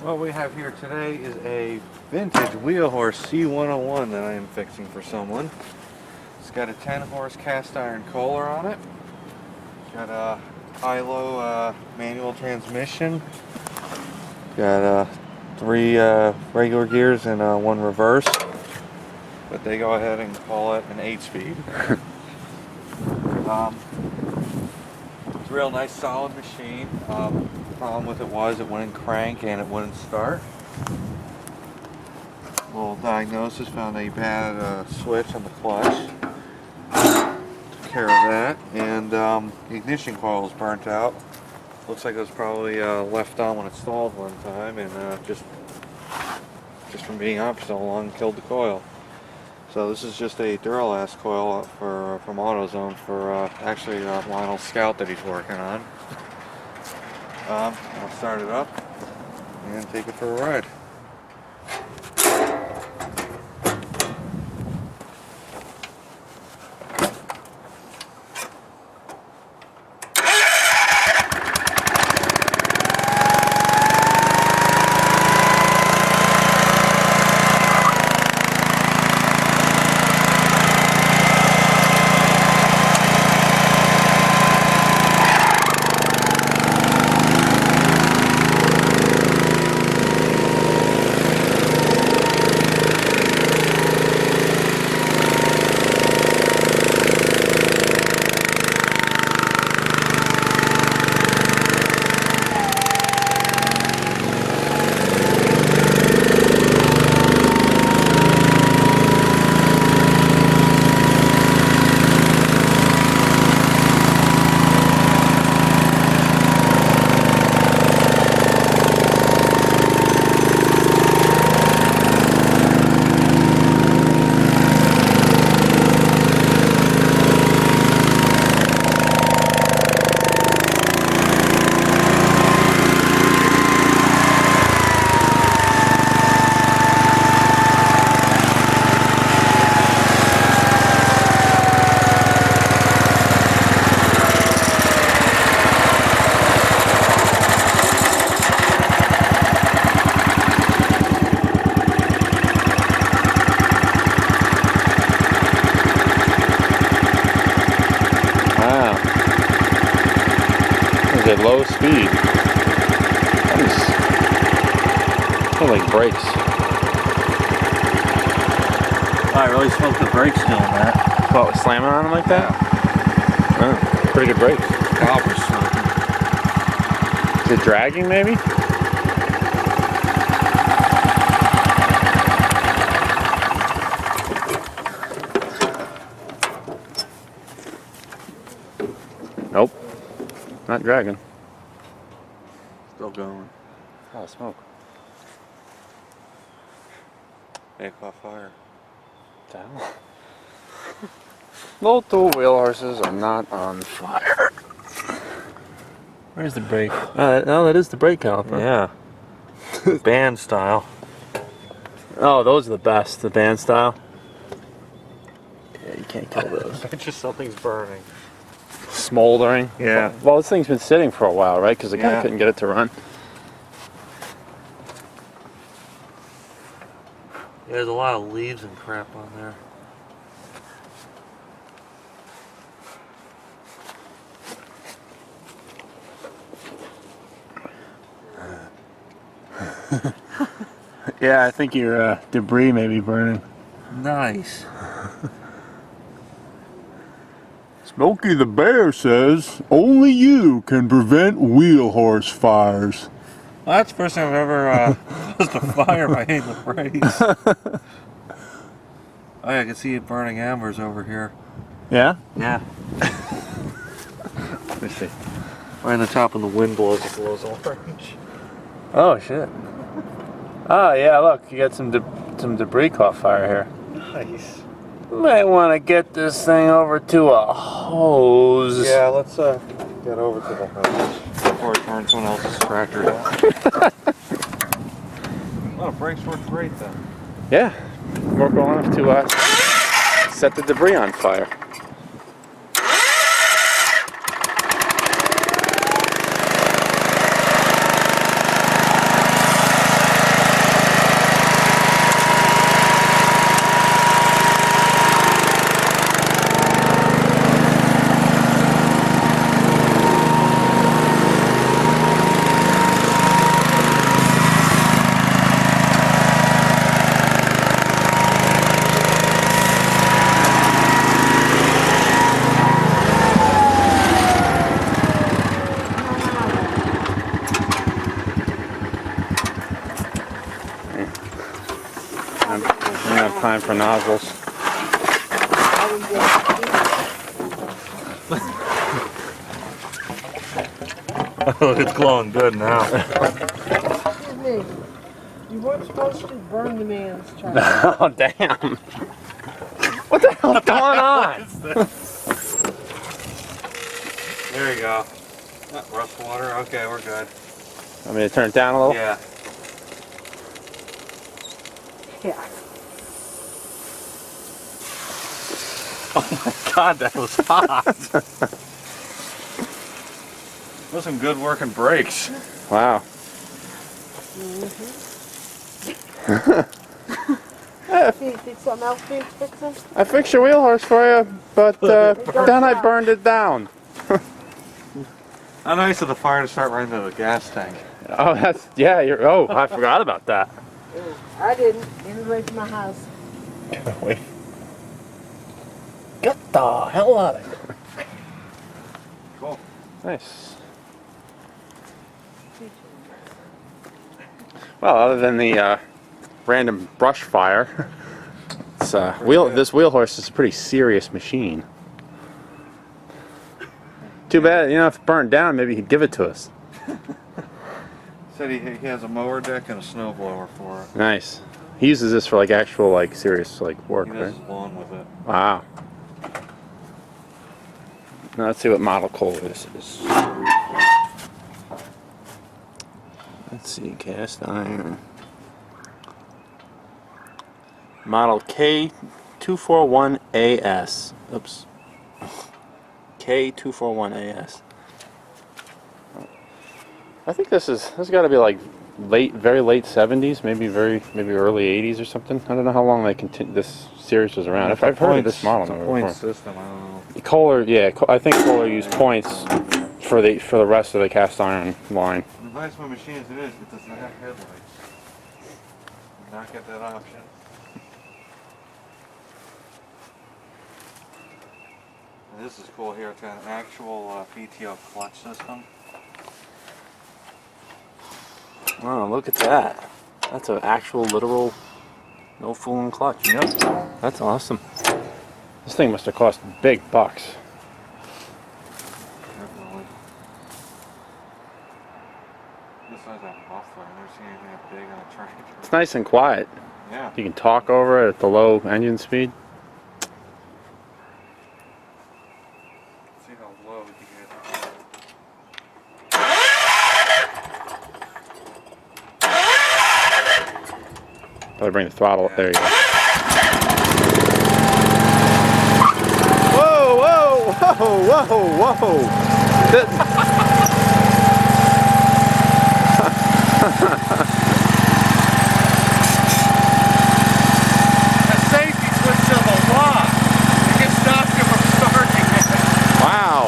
What we have here today is a vintage Wheelhorse C101 that I am fixing for someone. It's got a 10-horse cast iron Kohler on it. Got a high-low manual transmission. Got 3 regular gears and 1 reverse. But they go ahead and call it an 8-speed. It's a real nice solid machine. Problem with it was it wouldn't crank and it wouldn't start. Little diagnosis, found a bad switch on the clutch. Took care of that, and the ignition coil was burnt out. Looks like it was probably left on when it stalled one time, and just from being up so long killed the coil. So this is just a Duralast coil from AutoZone for actually Lionel's Scout that he's working on. I'll start it up and take it for a ride. At low speed. That is like brakes. Oh, I really smoked the brakes doing that. What, slamming on them like that? Yeah. Oh, pretty good brakes. Copper's smoking. Is it dragging maybe? Nope. Not dragging. Still going. Oh, smoke. May have caught fire. Damn. Local Wheelhorses are not on fire. Where's the brake? No, that is the brake caliper. Yeah. Band style. Oh, those are the best. The band style. Yeah, you can't kill those. It's just something's burning. Smoldering. Yeah. Well, this thing's been sitting for a while, right? Because the guy couldn't get it to run. Yeah, there's a lot of leaves and crap on there. Yeah, I think your debris may be burning. Nice. Smokey the Bear says, only you can prevent Wheelhorse fires. Well, that's the first time I've ever caused a fire by hitting the brakes. Oh yeah, I can see it burning embers over here. Yeah? Yeah. Let me see. Right on the top when the wind blows, it glows orange. Oh, shit. Oh, yeah, look, you got some debris caught fire here. Nice. Might want to get this thing over to a hose. Yeah, let's get over to the hose before it turns someone else's tractor out. Well, the brakes work great then. Yeah, work well enough to set the debris on fire. time for nozzles. It's glowing good now. Excuse me. You weren't supposed to burn the man's child. Oh, damn. What the hell's going on? There you go. Rust water. Okay, we're good. Want me to turn it down a little? Yeah. Yeah. Oh my God, that was hot. Those some good working brakes. Wow. Did something else need fixing? I fixed your wheel horse for you, but then I burned it down. How nice of the fire to start right into the gas tank. Oh, that's, yeah, oh, I forgot about that. I didn't. It was right to my house. Wait. Get the hell out of here. Cool. Nice. Well, other than the random brush fire, it's, this wheel horse is a pretty serious machine. Too bad, you know, if it burned down, maybe he'd give it to us. Said he has a mower deck and a snowblower for it. Nice. He uses this for like actual, like serious, like work, He right? does his lawn with it. Wow. Now let's see what model Kohler this is. Let's see, cast iron. Model K241AS. Oops. K241AS. I think this got to be like very late 70s, maybe early 80s or something. I don't know how long this series was around. I've heard of this model It's a number point before. system, I don't know. Kohler, yeah, I think Kohler used points for the rest of the cast iron line. The nice one machine as it is, it does not have headlights. Did not get that option. And this is cool here. It's got an actual PTO clutch system. Oh, look at that. That's an actual literal no fooling clutch. Yep. That's awesome. This thing must have cost big bucks. Definitely. This has that muffler. I've never seen anything that big on a tractor. It's nice and quiet. Yeah. You can talk over it at the low engine speed. See how low we can get. Probably bring the throttle up. There you go. Whoa, whoa, whoa, whoa, whoa. A safety switch of a lock. It can stop you from starting it. Wow.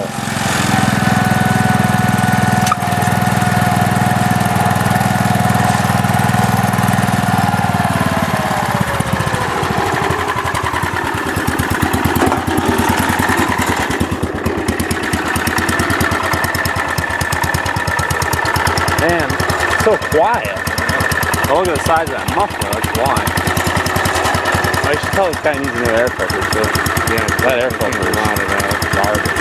Man, it's so quiet. Oh, look at the size of that muffler, that's why. I should tell this guy he needs a new air filter too. Yeah, that air filter is a lot of garbage.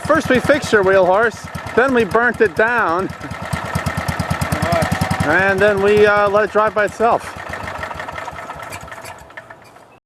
First we fixed your wheel horse, then we burnt it down, and then we let it drive by itself.